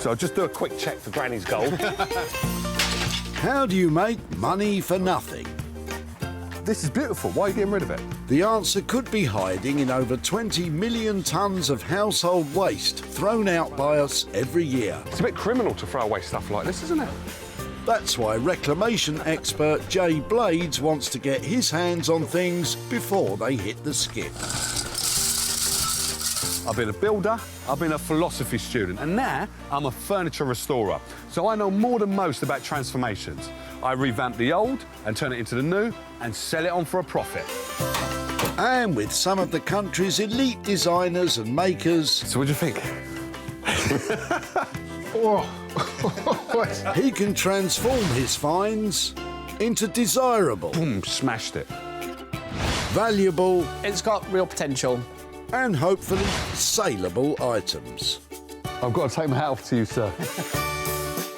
So I'll just do a quick check for Granny's gold. How do you make money for nothing? This is beautiful. Why are you getting rid of it? The answer could be hiding in over 20 million tonnes of household waste thrown out by us every year. It's a bit criminal to throw away stuff like this, isn't it? That's why reclamation expert Jay Blades wants to get his hands on things before they hit the skip. I've been a builder, I've been a philosophy student, and now I'm a furniture restorer. So I know more than most about transformations. I revamp the old and turn it into the new and sell it on for a profit. And with some of the country's elite designers and makers... So what do you think? he can transform his finds into desirable... Boom, smashed it. Valuable... It's got real potential. And hopefully saleable items. I've got to take my hat off to you, sir.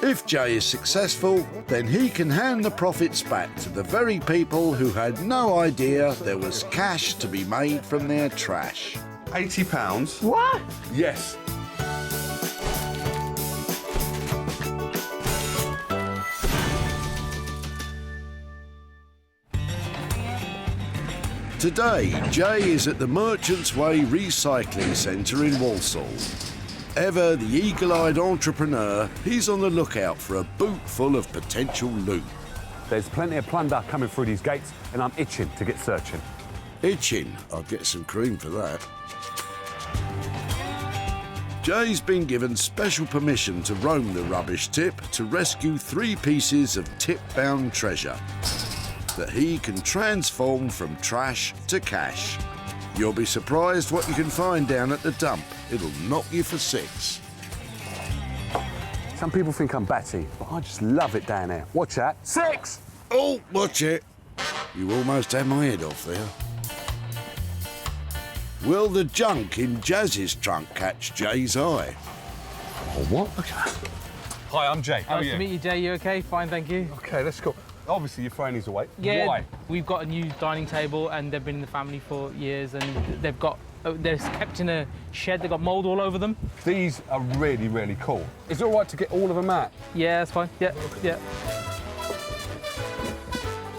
If Jay is successful, then he can hand the profits back to the very people who had no idea there was cash to be made from their trash. £80. What? Yes. Today, Jay is at the Merchants Way Recycling Centre in Walsall. Ever the eagle-eyed entrepreneur, he's on the lookout for a boot full of potential loot. There's plenty of plunder coming through these gates, and I'm itching to get searching. Itching? I'll get some cream for that. Jay's been given special permission to roam the rubbish tip to rescue 3 pieces of tip-bound treasure that he can transform from trash to cash. You'll be surprised what you can find down at the dump. It'll knock you for 6. Some people think I'm batty, but I just love it down there. Watch that. 6! Oh, watch it. You almost had my head off there. Will the junk in Jazz's trunk catch Jay's eye? Oh, what? Okay. Hi, I'm Jay. How are Nice you? to meet you, Jay. You okay? Fine, thank you. Okay, let's go. Obviously, your phone is away. Yeah, Why? we've got a new dining table and they've been in the family for years and they've got, they're kept in a shed, they've got mould all over them. These are really, really cool. Is it all right to get all of them out? Yeah, that's fine. Yeah, yeah.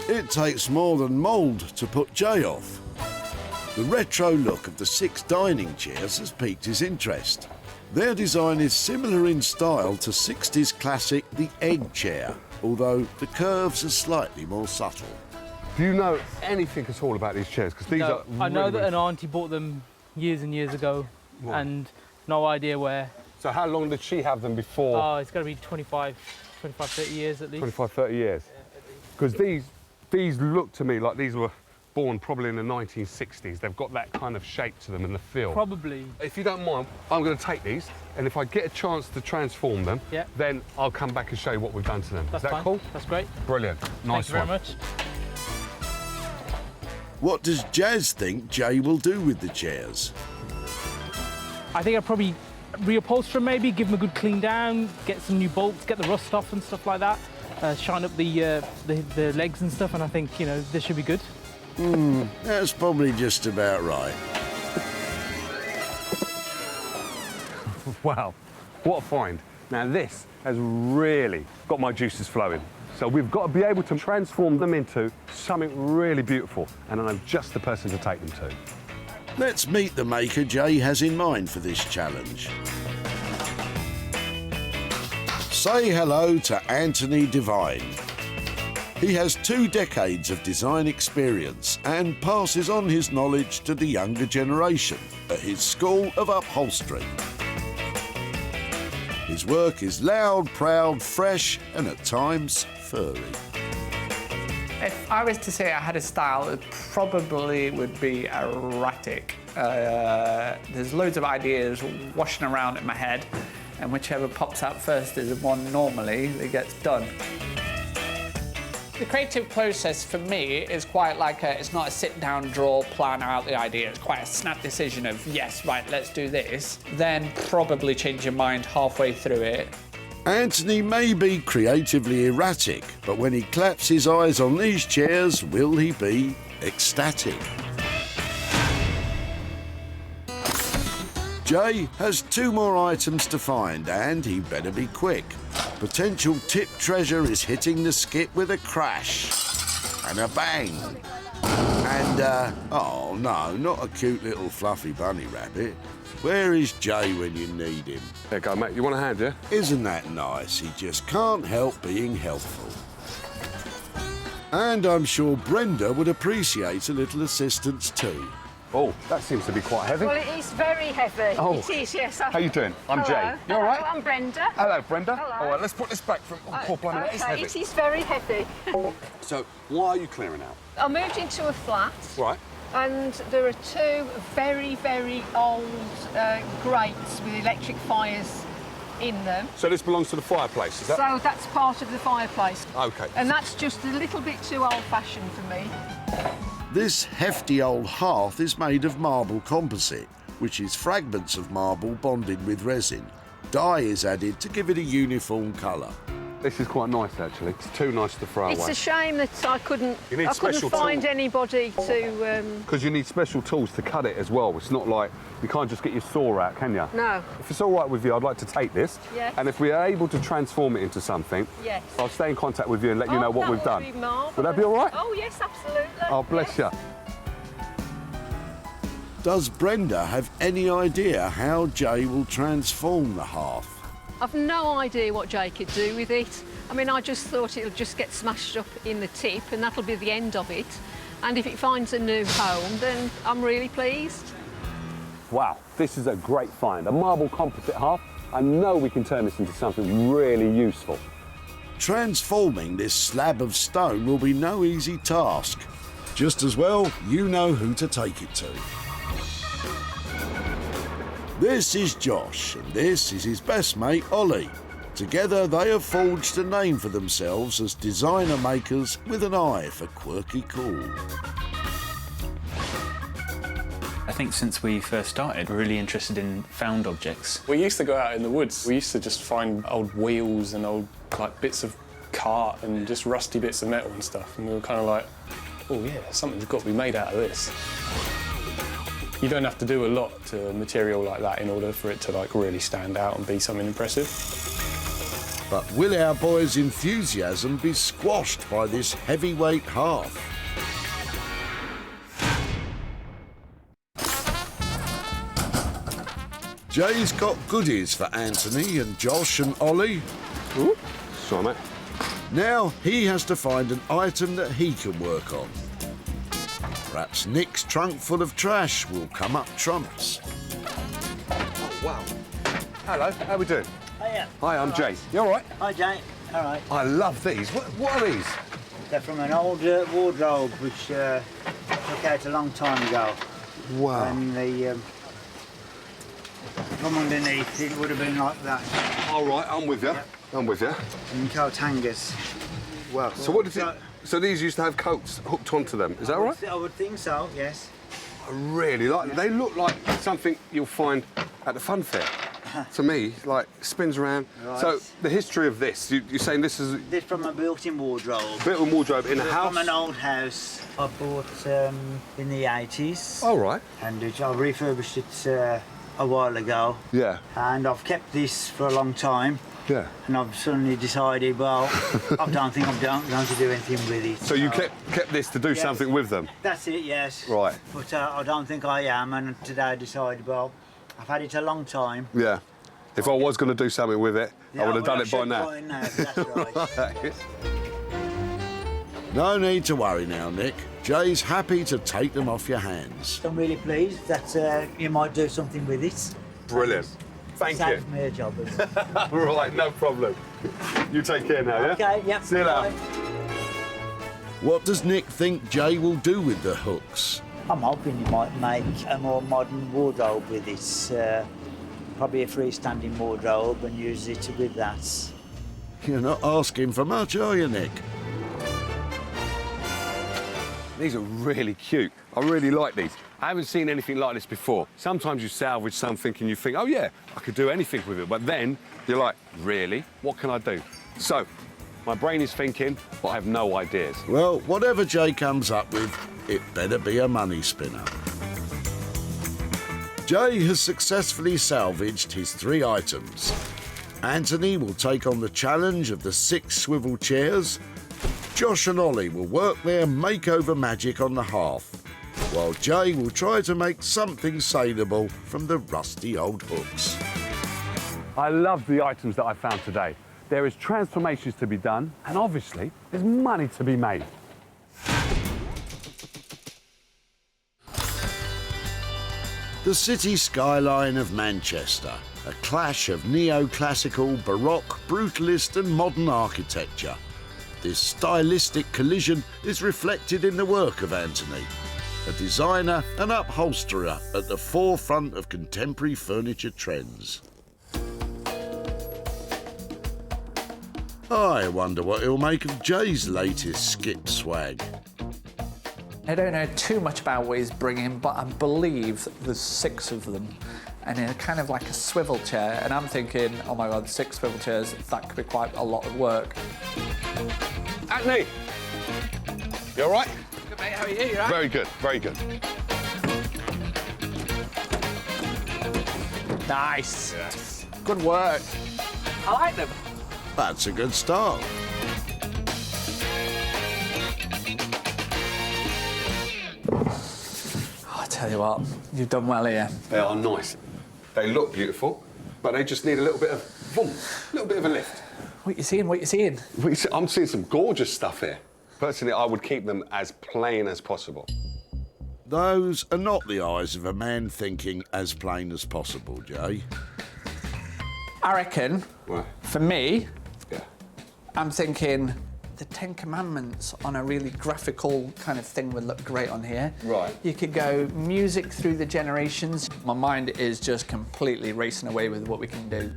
It takes more than mould to put Jay off. The retro look of the 6 dining chairs has piqued his interest. Their design is similar in style to 60s classic The Egg Chair, although the curves are slightly more subtle. Do you know anything at all about these chairs? Because these are I know really, that really... an auntie bought them years and years ago and no idea where. So how long did she have them before? Oh, it's got to be 25, 30 years at least. 25, 30 years? Because these look to me like these were born probably in the 1960s. They've got that kind of shape to them and the feel. Probably. If you don't mind, I'm going to take these, and if I get a chance to transform them, then I'll come back and show you what we've done to them. That's Is that fine. cool? That's great. Brilliant. Nice Thank you one. very much. What does Jazz think Jay will do with the chairs? I think I'd probably reupholster them maybe, give them a good clean down, get some new bolts, get the rust off and stuff like that, shine up the legs and stuff, and I think, you know, this should be good. That's probably just about right. Wow, what a find. Now this has really got my juices flowing. So we've got to be able to transform them into something really beautiful, and I'm just the person to take them to. Let's meet the maker Jay has in mind for this challenge. Say hello to Anthony Devine. He has 2 decades of design experience and passes on his knowledge to the younger generation at his School of Upholstery. His work is loud, proud, fresh, and at times furry. If I was to say I had a style, it probably would be erratic. There's loads of ideas washing around in my head, and whichever pops out first is the one normally that gets done. The creative process for me is quite like it's not a sit down, draw, plan out the idea. It's quite a snap decision of, yes, right, let's do this. Then probably change your mind halfway through it. Anthony may be creatively erratic, but when he claps his eyes on these chairs, will he be ecstatic? Jay has 2 more items to find and he better be quick. Potential tip treasure is hitting the skip with a crash and a bang. And, oh no, not a cute little fluffy bunny rabbit. Where is Jay when you need him? There you go, mate. You want a hand, yeah? Isn't that nice? He just can't help being helpful. And I'm sure Brenda would appreciate a little assistance too. Oh, that seems to be quite heavy. Well, it is very heavy. Oh. It is, yes. How you doing? I'm Hello. Jay. You all right? Hello, I'm Brenda. Hello, Brenda. Hello. All right, let's put this back from... Oh, poor blimey, that is Okay, heavy. it is very heavy. So, why are you clearing out? I moved into a flat. Right. And there are 2 very, very old grates with electric fires in them. So this belongs to the fireplace, is that? So that's part of the fireplace. OK. And that's just a little bit too old-fashioned for me. This hefty old hearth is made of marble composite, which is fragments of marble bonded with resin. Dye is added to give it a uniform colour. This is quite nice, actually. It's too nice to throw It's away. a shame that I couldn't special find tools. anybody to... Because you need special tools to cut it as well. It's not like you can't just get your saw out, can you? No. If it's all right with you, I'd like to take this. Yes. And if we are able to transform it into something, Yes. I'll stay in contact with you and let you know what we've done. That would be marvellous. Would that be all right? Oh, yes, absolutely. Oh, bless yes. you. Does Brenda have any idea how Jay will transform the hearth? I've no idea what Jay could do with it. I mean, I just thought it'll just get smashed up in the tip and that'll be the end of it. And if it finds a new home, then I'm really pleased. Wow, this is a great find. A marble composite hearth. I know we can turn this into something really useful. Transforming this slab of stone will be no easy task. Just as well, you know who to take it to. This is Josh, and this is his best mate, Ollie. Together, they have forged a name for themselves as designer makers with an eye for quirky cool. I think since we first started, we're really interested in found objects. We used to go out in the woods. We used to just find old wheels and old bits of cart and just rusty bits of metal and stuff. And we were kind of like, oh yeah, something's got to be made out of this. You don't have to do a lot to material like that in order for it to really stand out and be something impressive. But will our boys' enthusiasm be squashed by this heavyweight hearth? Jay's got goodies for Anthony and Josh and Ollie. Ooh, sorry, mate. Now he has to find an item that he can work on. Perhaps Nick's trunk full of trash will come up trumps. Oh, wow. Hello, how we doing? Hiya. Hi, I'm Jay. You all right? Hi, Jay. All right. I love these. What are these? They're from an old wardrobe which took out a long time ago. Wow. And the from underneath, it would have been like that. All right, I'm with you. Yep. I'm with you. And coat hangers. Wow. So what did it... So these used to have coats hooked onto them, is that right? I would think so, yes. I really like them. They look like something you'll find at the fun fair. To me, like, spins around. Right. So the history of this, you're saying this is... This from a built-in wardrobe. Built-in wardrobe in a house? From an old house I bought in the 80s. All right. And I refurbished it a while ago. Yeah. And I've kept this for a long time. Yeah. And I've suddenly decided, well, I don't think I'm going to do anything with it. So you kept this to do Yes. something with them? That's it, yes. Right. But I don't think I am, and today I decided, well, I've had it a long time. Yeah. If I was going to do something with it, I would have done it by now. That's right. Right. No need to worry now, Nick. Jay's happy to take them off your hands. I'm really pleased that you might do something with it. Brilliant. Thank you. Saves me a job. Right, no problem. You take care now, yeah? Okay, yep. See you later. Bye. What does Nick think Jay will do with the hooks? I'm hoping you might make a more modern wardrobe with it. Probably a freestanding wardrobe and use it with that. You're not asking for much, are you, Nick? These are really cute. I really like these. I haven't seen anything like this before. Sometimes you salvage something and you think, oh yeah, I could do anything with it. But then you're like, really? What can I do? So, my brain is thinking, but I have no ideas. Well, whatever Jay comes up with, it better be a money spinner. Jay has successfully salvaged his 3 items. Anthony will take on the challenge of the 6 swivel chairs. Josh and Ollie will work their makeover magic on the hearth, while Jay will try to make something saleable from the rusty old hooks. I love the items that I found today. There is transformations to be done, and obviously, there's money to be made. The city skyline of Manchester, a clash of neoclassical, baroque, brutalist and modern architecture. This stylistic collision is reflected in the work of Anthony, a designer and upholsterer at the forefront of contemporary furniture trends. I wonder what he'll make of Jay's latest skip swag. I don't know too much about what he's bringing, but I believe there's 6 of them, and they're kind of like a swivel chair. And I'm thinking, oh my God, 6 swivel chairs, that could be quite a lot of work. Anthony, you all right? Good, mate, how are you? You all right? Very good, very good. Nice. Yes. Good work. I like them. That's a good start. I tell you what, you've done well here. They are nice. They look beautiful, but they just need a little bit of boom, a little bit of a lift. What you seeing? What you seeing? I'm seeing some gorgeous stuff here. Personally, I would keep them as plain as possible. Those are not the eyes of a man thinking as plain as possible, Jay. I reckon, Right. for me, Yeah. I'm thinking the 10 Commandments on a really graphical kind of thing would look great on here. Right. You could go music through the generations. My mind is just completely racing away with what we can do.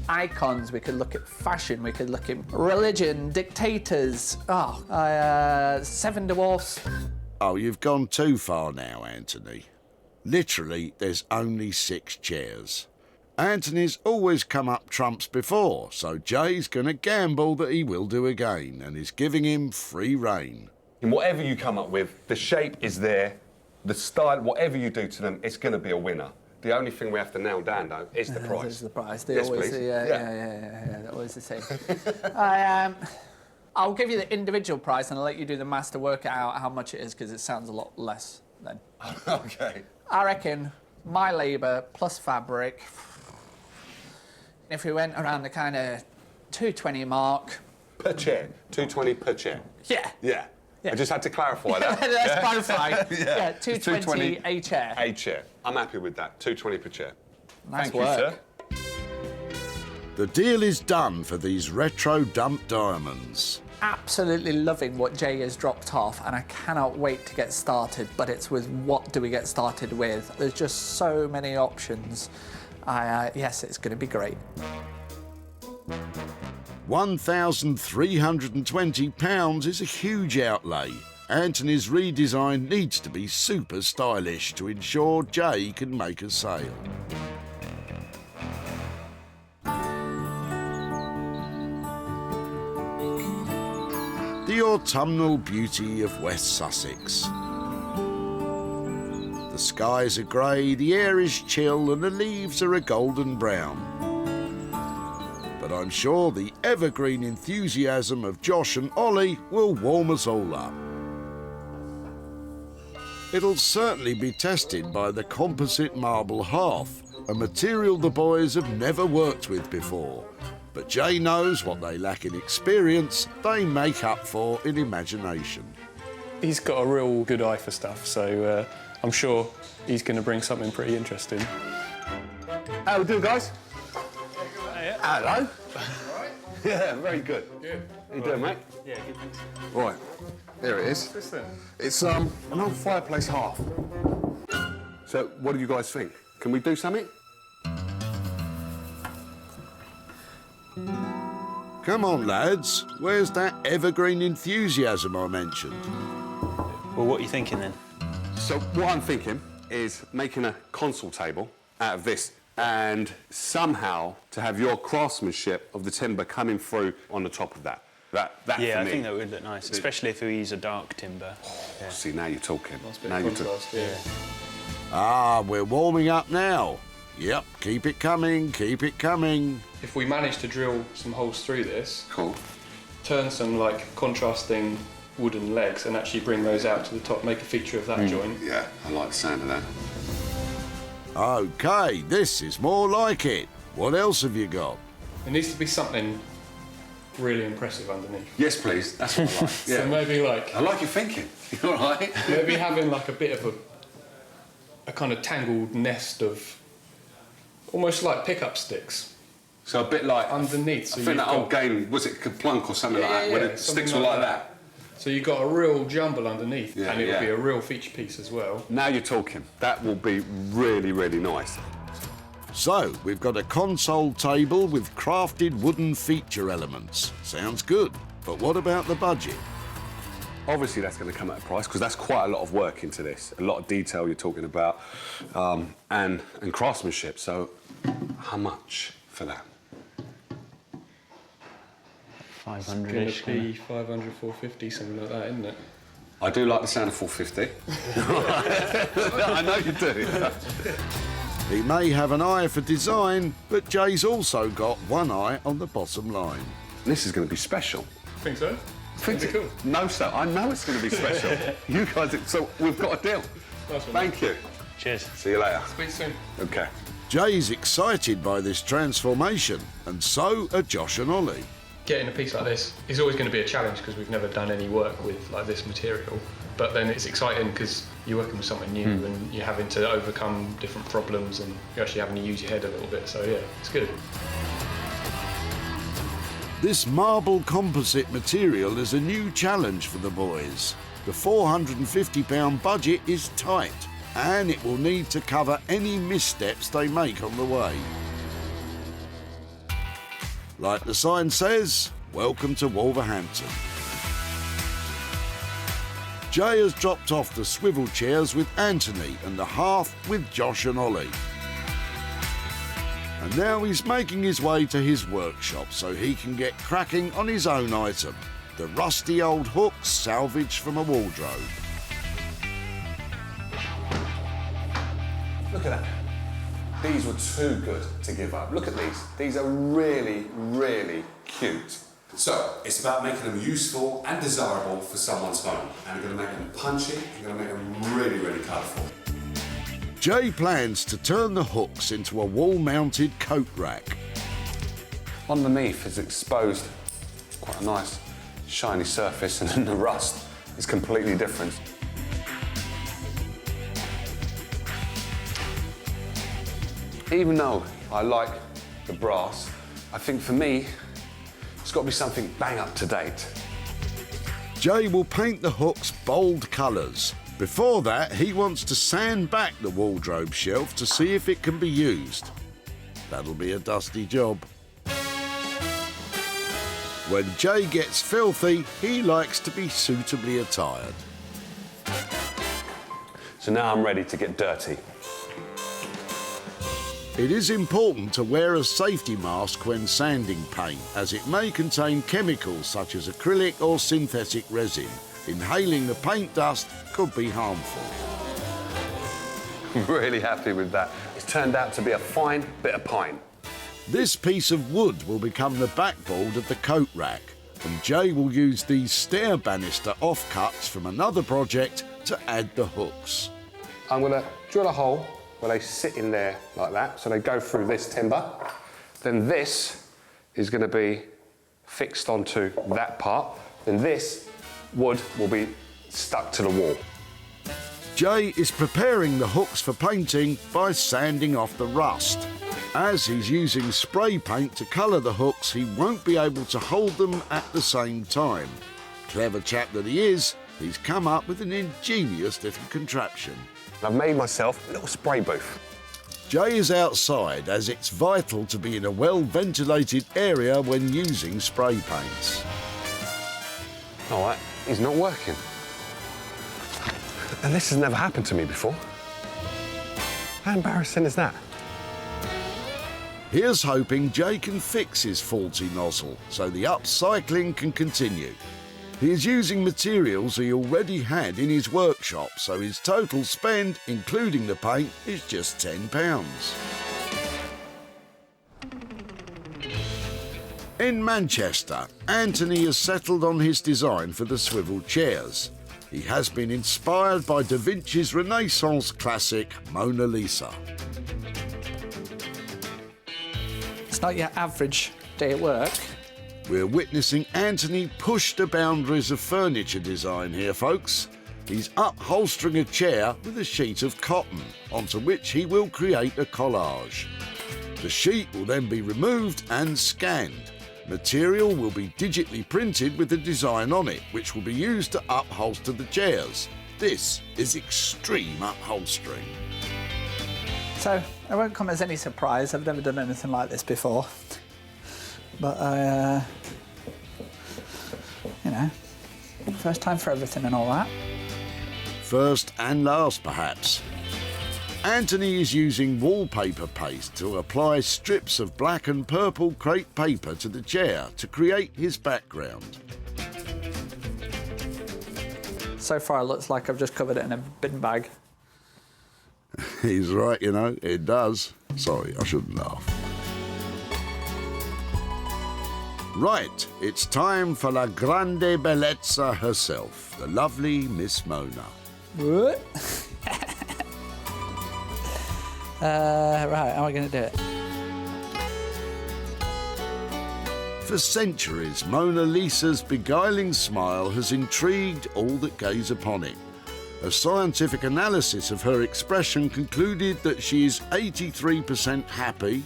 Icons, we could look at fashion, we could look at religion, dictators, 7 dwarfs. Oh, you've gone too far now, Anthony. Literally, there's only 6 chairs. Anthony's always come up trumps before, so Jay's gonna gamble that he will do again and is giving him free rein. And whatever you come up with, the shape is there, the style, whatever you do to them, it's going to be a winner. The only thing we have to nail down, though, is the price. Is the price. They Yes, always, please. yeah, they're always the same. I'll give you the individual price and I'll let you do the math to work out how much it is, because it sounds a lot less then. Okay. I reckon my labour plus fabric, if we went around the kind of 220 mark. Per chair, 220 per chair. Yeah. Yeah. Yeah. I just had to clarify that. Let's clarify. Yeah. 220 a chair. A chair. I'm happy with that. 220 per chair. Nice Thank work. you, sir. The deal is done for these retro dump diamonds. Absolutely loving what Jay has dropped off, and I cannot wait to get started, but it's with what do we get started with? There's just so many options. Yes, it's going to be great. £1,320 is a huge outlay. Anthony's redesign needs to be super stylish to ensure Jay can make a sale. The autumnal beauty of West Sussex. The skies are grey, the air is chill and the leaves are a golden brown. But I'm sure the evergreen enthusiasm of Josh and Ollie will warm us all up. It'll certainly be tested by the composite marble hearth, a material the boys have never worked with before. But Jay knows what they lack in experience, they make up for in imagination. He's got a real good eye for stuff, so I'm sure he's going to bring something pretty interesting. How we doing, guys? Hello. Yeah, very good. Good. How you doing, mate? Yeah, good. Right, there it is. What's this then? It's an old fireplace hearth. So, what do you guys think? Can we do something? Come on, lads, where's that evergreen enthusiasm I mentioned? Well, what are you thinking then? So, what I'm thinking is making a console table out of this, and somehow to have your craftsmanship of the timber coming through on the top of that. That Yeah, for I me. think that would look nice, especially if we use a dark timber. Yeah. See, now you're talking. Nice bit Now of you're talking. contrast, yeah. Ah, we're warming up now. Yep, keep it coming, keep it coming. If we manage to drill some holes through this, Cool. turn some like contrasting wooden legs and actually bring those out to the top, make a feature of that joint. Yeah, I like the sound of that. Okay, this is more like it. What else have you got? There needs to be something really impressive underneath. Yes, please. That's what I like. So maybe like, I like your thinking. You all right? maybe having like a bit of a kind of tangled nest of almost like pickup sticks So a bit like underneath. I So think you've that got, old game, was it Kaplunk or something like that, where the something sticks were like that. So you've got a real jumble underneath, Yeah, and it yeah. will be a real feature piece as well. Now you're talking. That will be really, really nice. So, we've got a console table with crafted wooden feature elements. Sounds good, but what about the budget? Obviously, that's going to come at a price because that's quite a lot of work into this, a lot of detail you're talking about, and craftsmanship. So, how much for that? 500-ish. It's going to be 500, 450, something like that, isn't it? I do like the sound of 450. I know you do. He may have an eye for design, but Jay's also got one eye on the bottom line. This is going to be special. Think so? Think That'd be cool. No, sir. I know it's going to be special. You guys. So we've got a deal. Nice one. Thank you. Cheers. See you later. Speak soon. Okay. Jay's excited by this transformation, and so are Josh and Ollie. Getting a piece like this is always going to be a challenge because we've never done any work with like this material. But then it's exciting because you're working with something new and you're having to overcome different problems and you're actually having to use your head a little bit. So yeah, it's good. This marble composite material is a new challenge for the boys. The £450 budget is tight, and it will need to cover any missteps they make on the way. Like the sign says, welcome to Wolverhampton. Jay has dropped off the swivel chairs with Anthony and the hearth with Josh and Ollie. And now he's making his way to his workshop so he can get cracking on his own item, the rusty old hooks salvaged from a wardrobe. Look at that. These were too good to give up. Look at these. These are really, really cute. So, it's about making them useful and desirable for someone's home. And you're going to make them punchy, you're going to make them really, really colourful. Jay plans to turn the hooks into a wall-mounted coat rack. Underneath is exposed quite a nice shiny surface, and then the rust is completely different. Even though I like the brass, I think for me, it's got to be something bang up to date. Jay will paint the hooks bold colours. Before that, he wants to sand back the wardrobe shelf to see if it can be used. That'll be a dusty job. When Jay gets filthy, he likes to be suitably attired. So now I'm ready to get dirty. It is important to wear a safety mask when sanding paint, as it may contain chemicals such as acrylic or synthetic resin. Inhaling the paint dust could be harmful. Really happy with that. It's turned out to be a fine bit of pine. This piece of wood will become the backboard of the coat rack, and Jay will use these stair banister offcuts from another project to add the hooks. I'm going to drill a hole where they sit in there like that, so they go through this timber. Then this is going to be fixed onto that part. Then this wood will be stuck to the wall. Jay is preparing the hooks for painting by sanding off the rust. As he's using spray paint to colour the hooks, he won't be able to hold them at the same time. Clever chap that he is, he's come up with an ingenious little contraption. I've made myself a little spray booth. Jay is outside, as it's vital to be in a well-ventilated area when using spray paints. All right, he's not working. And this has never happened to me before. How embarrassing is that? Here's hoping Jay can fix his faulty nozzle so the upcycling can continue. He is using materials he already had in his workshop, so his total spend, including the paint, is just £10. In Manchester, Anthony has settled on his design for the swivel chairs. He has been inspired by Da Vinci's Renaissance classic Mona Lisa. It's not your average day at work. We're witnessing Anthony push the boundaries of furniture design here, folks. He's upholstering a chair with a sheet of cotton, onto which he will create a collage. The sheet will then be removed and scanned. Material will be digitally printed with the design on it, which will be used to upholster the chairs. This is extreme upholstering. So it won't come as any surprise. I've never done anything like this before. But you know, first time for everything and all that. First and last, perhaps. Anthony is using wallpaper paste to apply strips of black and purple crepe paper to the chair to create his background. So far it looks like I've just covered it in a bin bag. He's right, you know, it does. Sorry, I shouldn't laugh. Right, it's time for la grande bellezza herself, the lovely Miss Mona. What? Right, how am I going to do it? For centuries, Mona Lisa's beguiling smile has intrigued all that gaze upon it. A scientific analysis of her expression concluded that she is 83% happy,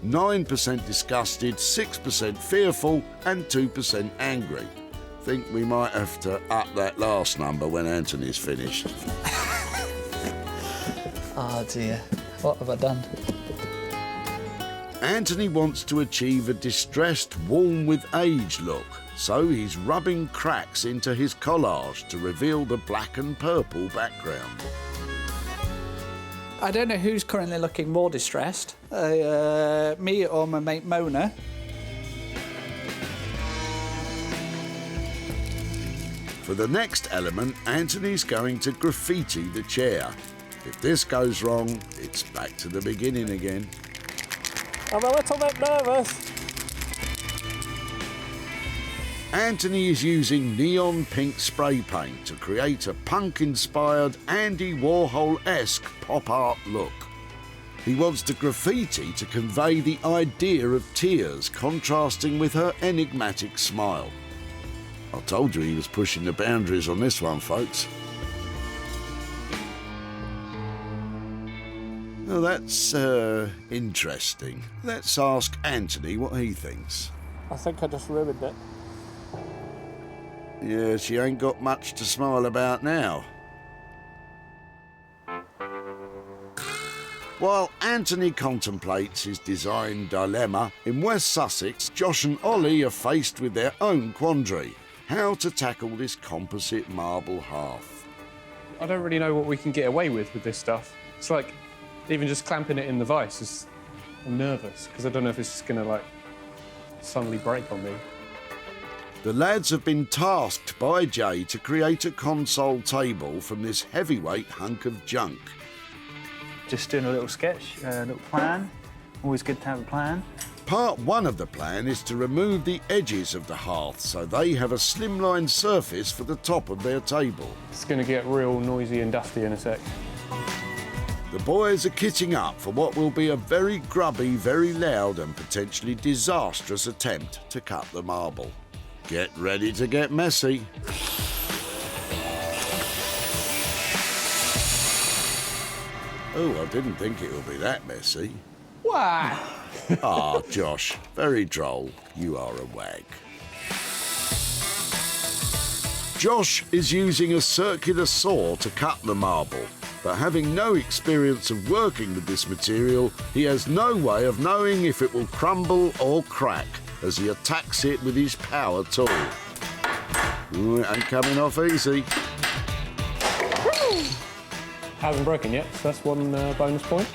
9% disgusted, 6% fearful, and 2% angry. Think we might have to up that last number when Anthony's finished. Oh dear, what have I done? Anthony wants to achieve a distressed, worn with age look, so he's rubbing cracks into his collage to reveal the black and purple background. I don't know who's currently looking more distressed, me or my mate Mona. For the next element, Anthony's going to graffiti the chair. If this goes wrong, it's back to the beginning again. I'm a little bit nervous. Anthony is using neon pink spray paint to create a punk-inspired Andy Warhol-esque pop art look. He wants the graffiti to convey the idea of tears contrasting with her enigmatic smile. I told you he was pushing the boundaries on this one, folks. Well, that's interesting. Let's ask Anthony what he thinks. I think I just ruined it. Yeah, she ain't got much to smile about now. While Anthony contemplates his design dilemma, in West Sussex, Josh and Ollie are faced with their own quandary: how to tackle this composite marble hearth. I don't really know what we can get away with this stuff. It's like, even just clamping it in the vise, I'm nervous, because I don't know if it's just going to, like, suddenly break on me. The lads have been tasked by Jay to create a console table from this heavyweight hunk of junk. Just doing a little sketch, a little plan. Always good to have a plan. Part one of the plan is to remove the edges of the hearth so they have a slimline surface for the top of their table. It's going to get real noisy and dusty in a sec. The boys are kitting up for what will be a very grubby, very loud and potentially disastrous attempt to cut the marble. Get ready to get messy. Oh, I didn't think it would be that messy. Why? Ah, Josh, very droll. You are a wag. Josh is using a circular saw to cut the marble, but having no experience of working with this material, he has no way of knowing if it will crumble or crack as he attacks it with his power tool. Ooh, it ain't coming off easy. Hasn't broken yet, so that's one bonus point.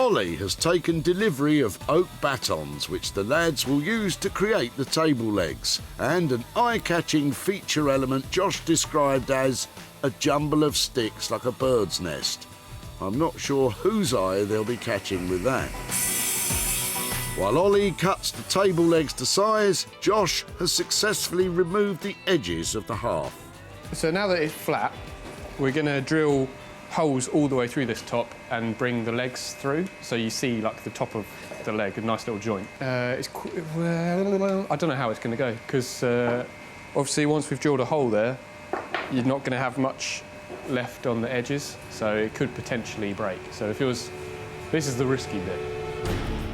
Ollie has taken delivery of oak batons, which the lads will use to create the table legs, and an eye-catching feature element Josh described as a jumble of sticks like a bird's nest. I'm not sure whose eye they'll be catching with that. While Ollie cuts the table legs to size, Josh has successfully removed the edges of the hearth. So now that it's flat, we're going to drill holes all the way through this top and bring the legs through, so you see like the top of the leg, a nice little joint. Well, I don't know how it's going to go, because obviously once we've drilled a hole there, you're not going to have much left on the edges, so it could potentially break. So if it was, this is the risky bit.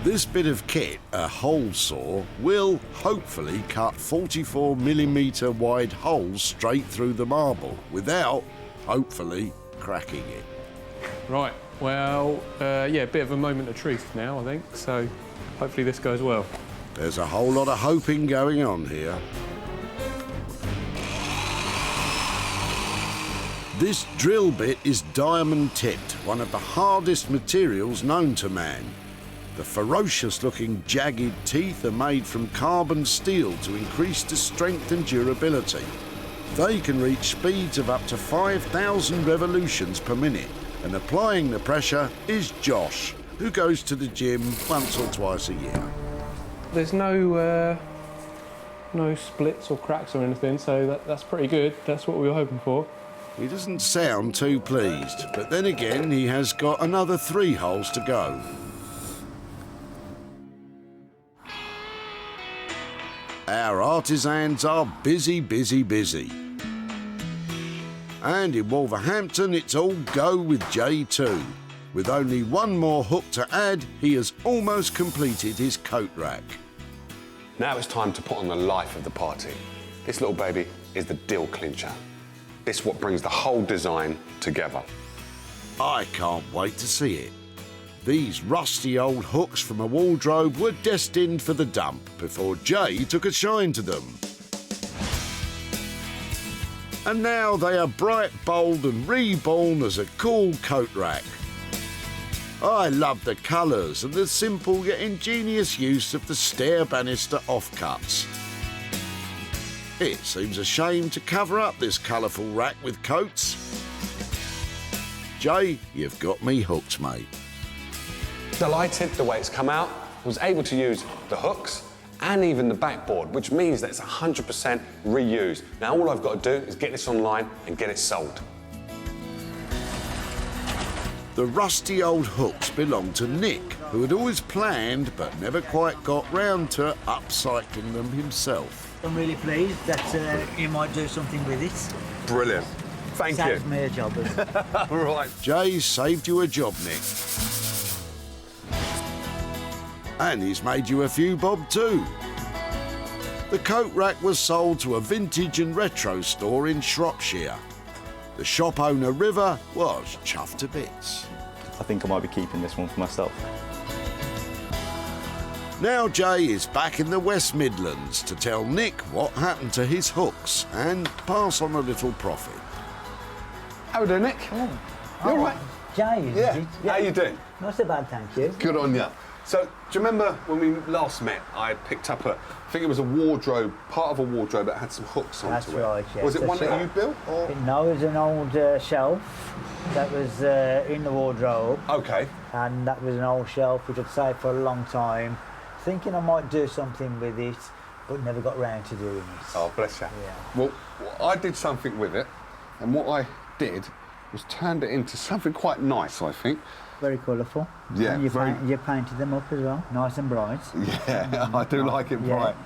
This bit of kit, a hole saw, will hopefully cut 44mm wide holes straight through the marble without, hopefully, cracking it. Right, well, yeah, a bit of a moment of truth now, I think, so hopefully this goes well. There's a whole lot of hoping going on here. This drill bit is diamond tipped, one of the hardest materials known to man. The ferocious-looking jagged teeth are made from carbon steel to increase the strength and durability. They can reach speeds of up to 5,000 revolutions per minute, and applying the pressure is Josh, who goes to the gym once or twice a year. There's no splits or cracks or anything, so that's pretty good. That's what we were hoping for. He doesn't sound too pleased, but then again, he has got another 3 holes to go. Our artisans are busy, busy, busy. And in Wolverhampton, it's all go with J2. With only one more hook to add, he has almost completed his coat rack. Now it's time to put on the life of the party. This little baby is the deal clincher. This is what brings the whole design together. I can't wait to see it. These rusty old hooks from a wardrobe were destined for the dump before Jay took a shine to them. And now they are bright, bold and reborn as a cool coat rack. I love the colours and the simple yet ingenious use of the stair banister offcuts. It seems a shame to cover up this colourful rack with coats. Jay, you've got me hooked, mate. Delighted the way it's come out. I was able to use the hooks and even the backboard, which means that it's 100% reused. Now all I've got to do is get this online and get it sold. The rusty old hooks belong to Nick, who had always planned but never quite got round to upcycling them himself. I'm really pleased that you might do something with it. Brilliant. Thank Saves you. me a job. Right. Jay saved you a job, Nick. And he's made you a few bob too. The coat rack was sold to a vintage and retro store in Shropshire. The shop owner, River, was chuffed to bits. I think I might be keeping this one for myself. Now Jay is back in the West Midlands to tell Nick what happened to his hooks and pass on a little profit. How are we doing, Nick? You all right? Jay, Yeah. is it? How you doing? Not so bad, thank you. Good on you. So, do you remember when we last met, I picked up I think it was a wardrobe, part of a wardrobe that had some hooks onto That's it. right, yes. Was it That's one that right. you built? Or? No, it was an old shelf that was in the wardrobe. Okay. And that was an old shelf which I'd saved for a long time, thinking I might do something with it, but never got round to doing it. Oh, bless you. Yeah. Well, I did something with it, and what I did was turned it into something quite nice, I think. Very colourful. Yeah, And you, very- you painted them up as well, nice and bright. Yeah, I do like it Yeah. bright.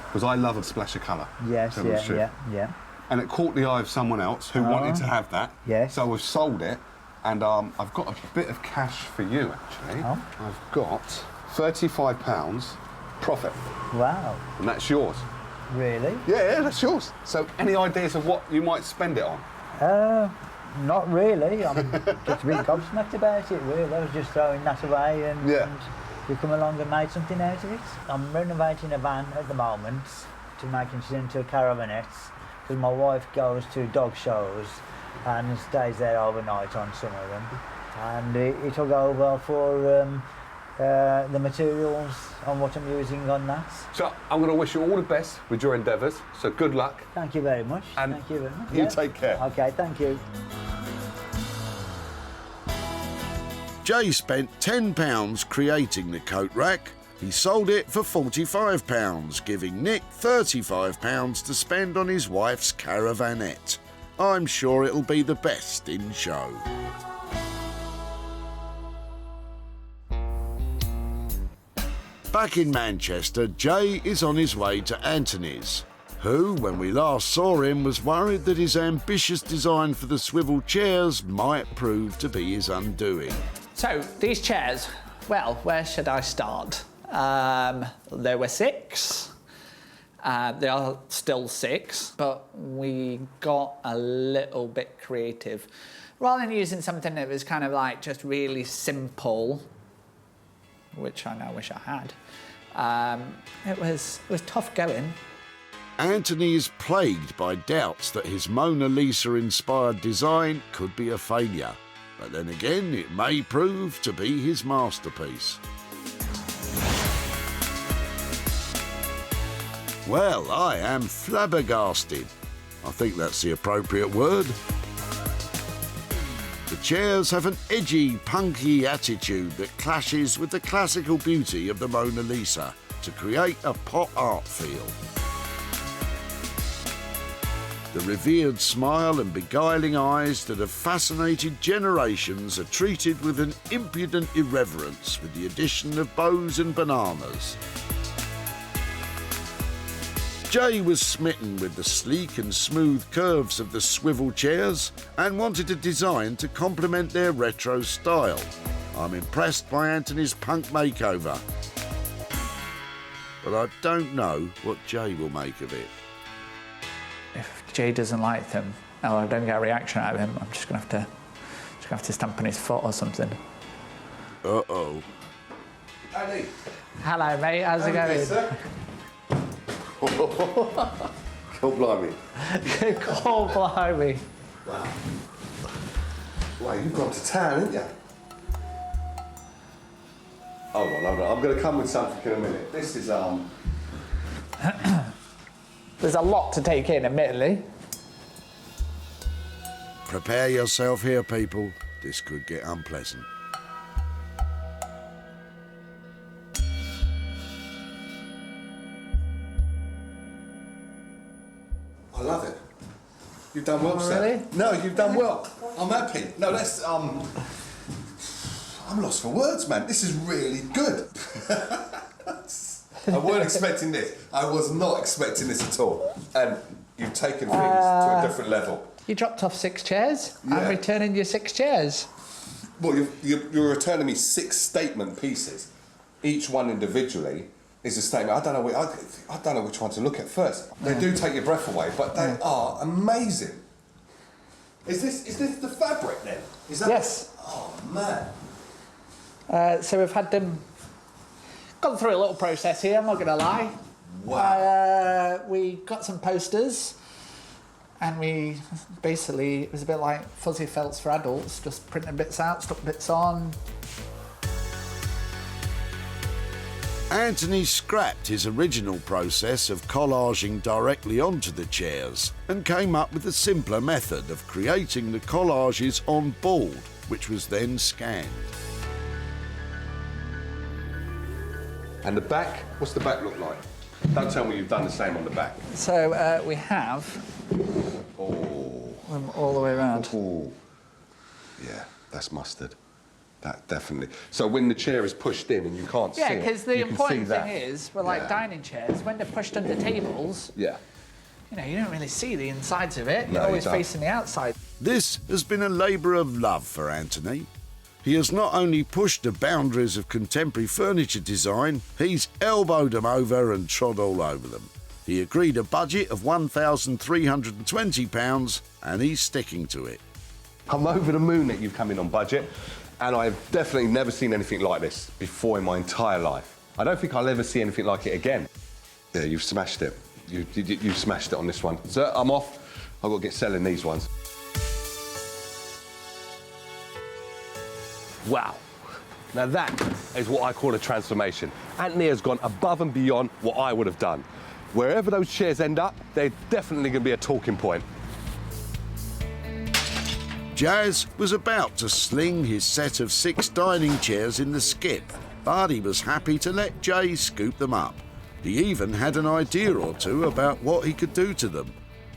Because I love a splash of colour. Yes, tell you the truth. yeah. And it caught the eye of someone else who wanted to have that. Yes. So we've sold it, and I've got a bit of cash for you, actually. Oh. I've got £35 profit, Wow, and that's yours. really? Yeah, that's yours. So any ideas of what you might spend it on? Not really. I'm just a bit gobsmacked about it, really. I was just throwing that away and, Yeah. and you come along and made something out of it. I'm renovating a van at the moment to make it into a caravanette because my wife goes to dog shows and stays there overnight on some of them. and it'll go well for the materials on what I'm using on that. So I'm going to wish you all the best with your endeavours. So good luck. Thank you very much. And thank you very much. you take care. Okay, thank you. Jay spent £10 creating the coat rack. He sold it for £45, giving Nick £35 to spend on his wife's caravanette. I'm sure it'll be the best in show. Back in Manchester, Jay is on his way to Anthony's, who, when we last saw him, was worried that his ambitious design for the swivel chairs might prove to be his undoing. So, these chairs, well, where should I start? There were 6. There are still 6, but we got a little bit creative. Rather than using something that was kind of like just really simple, which I now wish I had, it was tough going. Anthony is plagued by doubts that his Mona Lisa-inspired design could be a failure. But then again, it may prove to be his masterpiece. Well, I am flabbergasted. I think that's the appropriate word. The chairs have an edgy, punky attitude that clashes with the classical beauty of the Mona Lisa to create a pop art feel. The revered smile and beguiling eyes that have fascinated generations are treated with an impudent irreverence with the addition of bows and bananas. Jay was smitten with the sleek and smooth curves of the swivel chairs and wanted a design to complement their retro style. I'm impressed by Anthony's punk makeover, but I don't know what Jay will make of it. If Jay doesn't like them, or I don't get a reaction out of him, I'm just gonna have to stamp on his foot or something. Uh-oh. Andy. Hello, mate. How's it going? God blimey. God blimey. Wow. Wow, you've gone to town, haven't you? Hold on. I'm going to come with something in a minute. This is, There's a lot to take in, admittedly. Prepare yourself here, people. This could get unpleasant. I love it. You've done well, sir. Really? No, you've done well. I'm happy. No, let's, I'm lost for words, man. This is really good. I weren't expecting this. I was not expecting this at all. And you've taken things to a different level. You dropped off 6 chairs. Yeah. I'm returning you 6 chairs. Well, you're returning me 6 statement pieces. Each one individually is a statement. I don't know which one to look at first. They do take your breath away, but they are amazing. Is this the fabric then? Is that? Yes. Oh man. So we've had them gone through a little process here. I'm not going to lie. Wow. We got some posters, and we basically, it was a bit like fuzzy felts for adults, just printing bits out, stuck bits on. Anthony scrapped his original process of collaging directly onto the chairs and came up with a simpler method of creating the collages on board, which was then scanned. And the back, what's the back look like? Don't tell me you've done the same on the back. So we have them all the way around. Oh. Yeah, that's mustard. That definitely. So when the chair is pushed in and you can't see it, Yeah, because the you can important see that. thing is, we're like dining chairs, when they're pushed under tables, Yeah. you know, you don't really see the insides of it. No, You're you always don't. facing the outside. This has been a labour of love for Anthony. He has not only pushed the boundaries of contemporary furniture design, he's elbowed them over and trod all over them. He agreed a budget of £1,320 and he's sticking to it. I'm over the moon that you've come in on budget, and I've definitely never seen anything like this before in my entire life. I don't think I'll ever see anything like it again. Yeah, you've smashed it. You've smashed it on this one. So I'm off. I've got to get selling these ones. Wow. Now that is what I call a transformation. Anthony has gone above and beyond what I would have done. Wherever those chairs end up, they're definitely going to be a talking point. Jazz was about to sling his set of 6 dining chairs in the skip, but he was happy to let Jay scoop them up. He even had an idea or two about what he could do to them.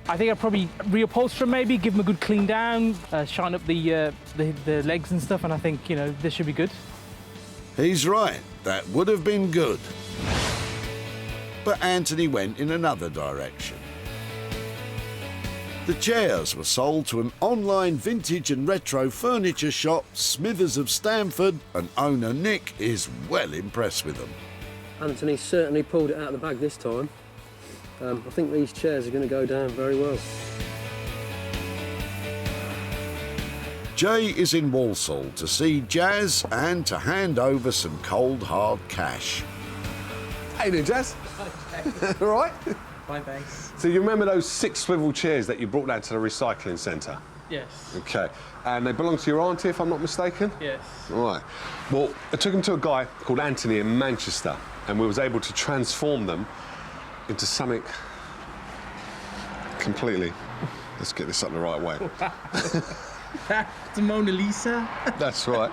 I think I'd probably reupholster them maybe, give them a good clean down, shine up the legs and stuff, and I think, you know, this should be good. He's right, that would have been good. But Anthony went in another direction. The chairs were sold to an online vintage and retro furniture shop, Smithers of Stamford, and owner Nick is well impressed with them. Anthony certainly pulled it out of the bag this time. I think these chairs are going to go down very well. Jay is in Walsall to see Jazz and to hand over some cold, hard cash. How you doing, Jazz? All right? Fine, thanks. So you remember those 6 swivel chairs that you brought down to the recycling centre? Yes. Okay. And they belong to your auntie, if I'm not mistaken? Yes. All right. Well, I took them to a guy called Anthony in Manchester, and we was able to transform them into something completely... Let's get this up the right way. That's a Mona Lisa? That's right.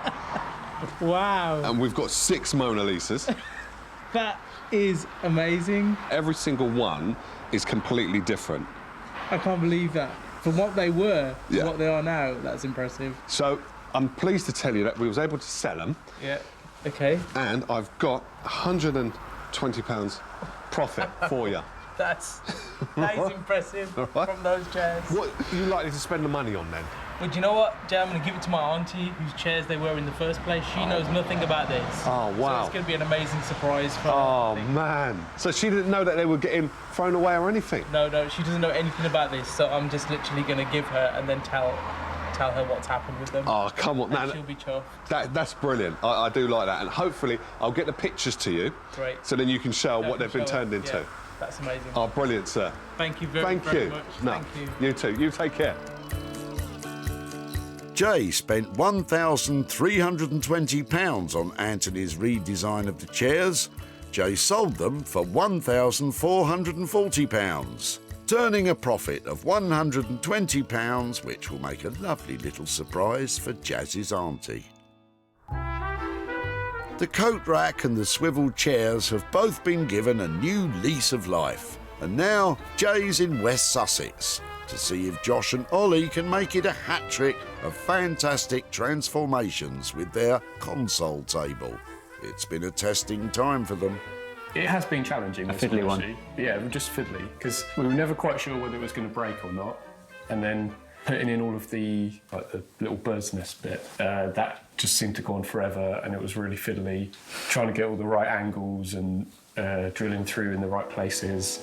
Wow. And we've got 6 Mona Lisas. That is amazing. Every single one is completely different. I can't believe that. From what they were to Yeah. what they are now, that's impressive. So I'm pleased to tell you that we was able to sell them. Yeah. Okay. And I've got £120 profit for you. That is impressive right. from those chairs. What are you likely to spend the money on then? But you know what, Jay, I'm going to give it to my auntie, whose chairs they were in the first place. She knows nothing about this. Oh, wow. So it's going to be an amazing surprise for her. Oh, I think. man. So she didn't know that they were getting thrown away or anything? No, she doesn't know anything about this, so I'm just literally going to give her and then tell her what's happened with them. Oh, come on. And she'll be chuffed. That's brilliant. I do like that. And hopefully I'll get the pictures to you. Great. So then you can show Yeah, what they've been turned into. Yeah, that's amazing. Oh, brilliant, sir. Thank you very much. No, Thank you. You too. You take care. Jay spent £1,320 on Anthony's redesign of the chairs. Jay sold them for £1,440, turning a profit of £120, which will make a lovely little surprise for Jazz's auntie. The coat rack and the swivel chairs have both been given a new lease of life, and now Jay's in West Sussex to see if Josh and Ollie can make it a hat-trick of fantastic transformations with their console table. It's been a testing time for them. It has been challenging. A fiddly one. Actually. Yeah, just fiddly, because we were never quite sure whether it was going to break or not. And then putting in all of the little bird's nest bit, that just seemed to go on forever, and it was really fiddly, trying to get all the right angles and drilling through in the right places.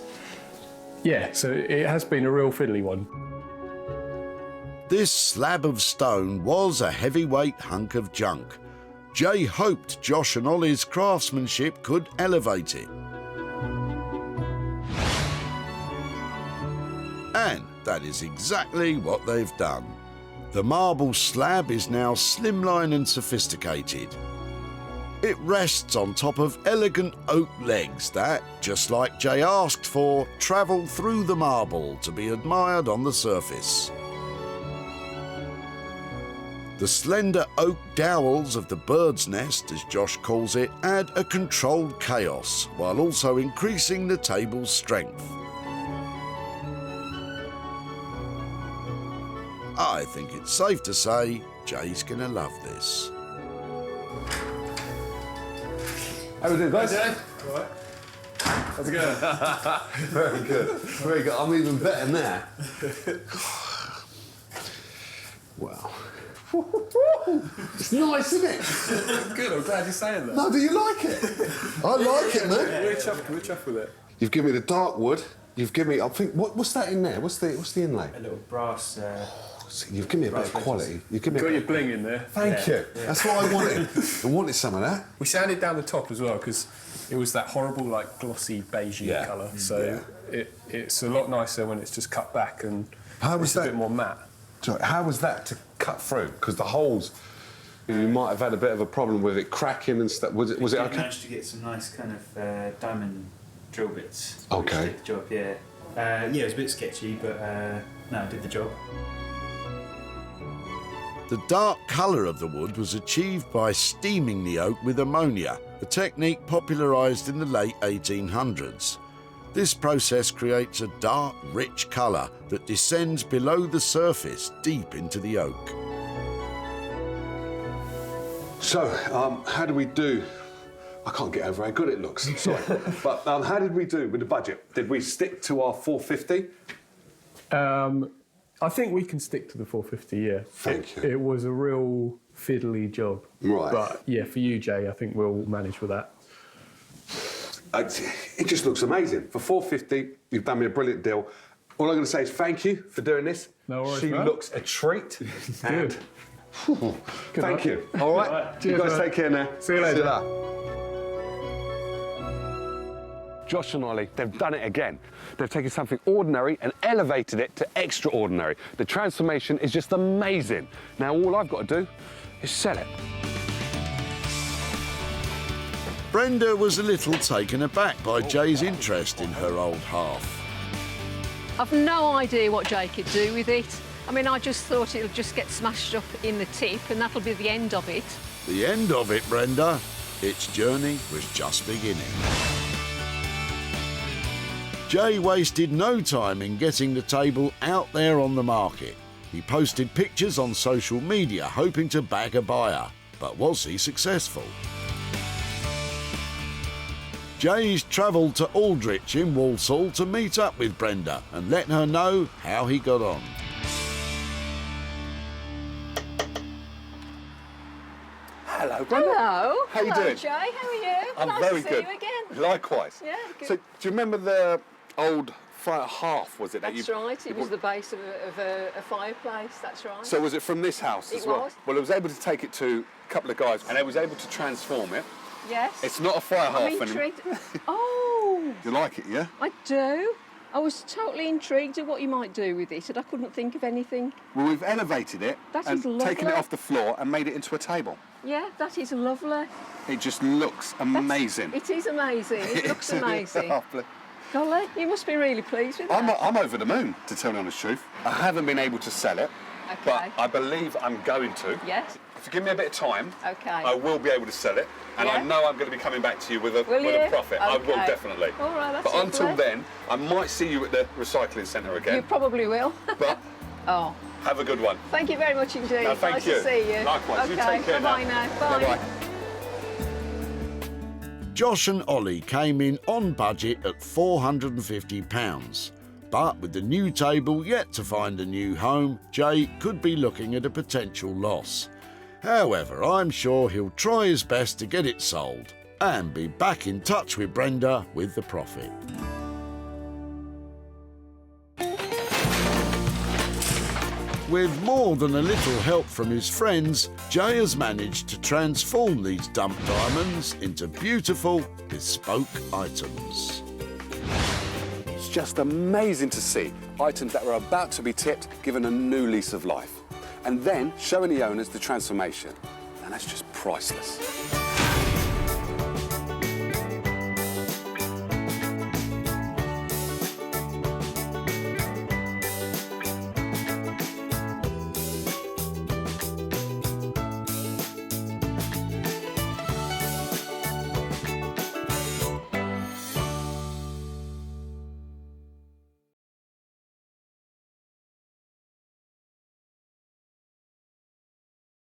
Yeah, so it has been a real fiddly one. This slab of stone was a heavyweight hunk of junk. Jay hoped Josh and Ollie's craftsmanship could elevate it. And that is exactly what they've done. The marble slab is now slimline and sophisticated. It rests on top of elegant oak legs that, just like Jay asked for, travel through the marble to be admired on the surface. The slender oak dowels of the bird's nest, as Josh calls it, add a controlled chaos, while also increasing the table's strength. I think it's safe to say Jay's gonna love this. How we doing, guys? All right. How's it going? Very good. Very good. I'm even better now. Wow. It's nice, isn't it? Good, I'm glad you're saying that. No, do you like it? I like it, man. We're chuffed with it. You've given me the dark wood. You've given me, I think, what's that in there? What's the inlay? A little brass. You've given me a bit of quality. You've given me Got your bling in there. Thank you. Yeah. That's what I wanted. I wanted some of that. We sanded down the top as well because it was that horrible, like glossy beigey colour. So it's a lot nicer when it's just cut back and How was it's that? a bit more matte. How was that to cut through? Because the holes You might have had a bit of a problem with it cracking and stuff. Was it I okay? managed to get some nice kind of diamond drill bits. Okay. Which did the job, yeah. Yeah, it was a bit sketchy, but no, it did the job. The dark colour of the wood was achieved by steaming the oak with ammonia, a technique popularised in the late 1800s. This process creates a dark, rich colour that descends below the surface deep into the oak. So, how do we do? I can't get over how good it looks, sorry. But how did we do with the budget? Did we stick to our 450? I think we can stick to the 450, yeah. Thank you. It was a real fiddly job. Right. But yeah, for you, Jay, I think we'll manage with that. It just looks amazing. For 450, you've done me a brilliant deal. All I'm going to say is thank you for doing this. No worries, She man. looks a treat. Good. Thank you. All right? Cheers, you guys man. take care now. See you later. Josh and Ollie, they've done it again. They've taken something ordinary and elevated it to extraordinary. The transformation is just amazing. Now all I've got to do is sell it. Brenda was a little taken aback by Jay's interest in her old hearth. I've no idea what Jay could do with it. I mean, I just thought it'll just get smashed up in the tip and that'll be the end of it. The end of it, Brenda. Its journey was just beginning. Jay wasted no time in getting the table out there on the market. He posted pictures on social media hoping to bag a buyer. But was he successful? Jay's travelled to Aldrich in Walsall to meet up with Brenda and let her know how he got on. Hello, Brenda. Hello. How you Hello, doing? Jay. How are you? I'm nice very to good. see you again. Likewise. Yeah, good. So, do you remember the old fire hearth, was it? That's right. It was the base of a fireplace. That's right. So was it from this house as well? was. Well, I was able to take it to a couple of guys and I was able to transform it. Yes. It's not a fire I'm hearth anymore. intrigued. Oh, You like it, yeah? I do. I was totally intrigued at what you might do with it, and I couldn't think of anything. Well, we've elevated it That and is lovely. taken it off the floor and made it into a table. Yeah, that is lovely. It just looks amazing. It is amazing. It looks It's amazing. lovely. Golly, you must be really pleased with that. I'm over the moon, to tell you the honest truth. I haven't been able to sell it, but I believe I'm going to. Yes. If you give me a bit of time, Okay. I will be able to sell it, and I Yeah. know I'm going to be coming back to you with a Will you? profit. I will Okay. definitely. All right, that's But until lovely. then, I might see you at the recycling centre again. You probably will. But Oh, have a good one. thank you very much indeed. No, thank nice you. to see you. Likewise. You Okay, take care bye-bye now. now. Bye. Bye-bye. Josh and Ollie came in on budget at £450. But with the new table yet to find a new home, Jay could be looking at a potential loss. However, I'm sure he'll try his best to get it sold and be back in touch with Brenda with the profit. With more than a little help from his friends, Jay has managed to transform these dumped diamonds into beautiful, bespoke items. It's just amazing to see items that were about to be tipped given a new lease of life. And then showing the owners the transformation. And that's just priceless.